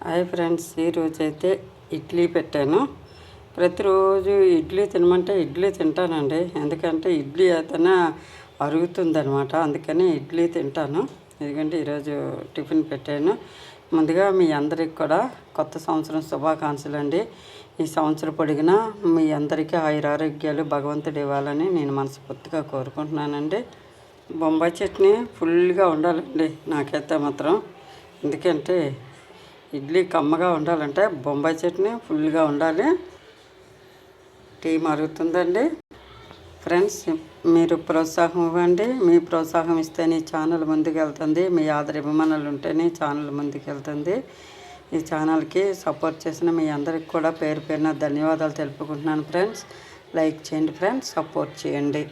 Hi friends, ఈరోజైతే ఇడ్లీ పెట్టాను. ప్రతిరోజు ఇడ్లీ తినమంటే ఇడ్లీ తింటానండి. ఎందుకంటే ఇడ్లీ అయితేనే అరుగుతుందనమాట. అందుకని ఇడ్లీ తింటాను. ఎందుకంటే ఈరోజు టిఫిన్ పెట్టాను. ముందుగా మీ అందరికి కూడా కొత్త సంవత్సరం శుభాకాంక్షలు అండి. ఈ సంవత్సరం పొడిగిన మీ అందరికీ ఆయురారోగ్యాలు భగవంతుడు ఇవ్వాలని నేను మనస్ఫూర్తిగా కోరుకుంటున్నానండి. బొంబాయి చట్నీ ఫుల్గా ఉండాలండి నాకైతే మాత్రం. ఎందుకంటే ఇడ్లీ కమ్మగా ఉండాలంటే బొంబాయి చట్నీ ఫుల్గా ఉండాలి. టీ మరుగుతుందండి. ఫ్రెండ్స్, మీరు ప్రోత్సాహం ఇవ్వండి. మీ ప్రోత్సాహం ఇస్తేనే ఛానల్ ముందుకెళ్తుంది. మీ ఆదరాభిమానాలు ఉంటేనే ఛానల్ ముందుకెళ్తుంది. ఈ ఛానల్కి సపోర్ట్ చేసిన మీ అందరికి కూడా పేరు పేరున ధన్యవాదాలు తెలుపుకుంటున్నాను ఫ్రెండ్స్. లైక్ చేయండి ఫ్రెండ్స్, సపోర్ట్ చేయండి.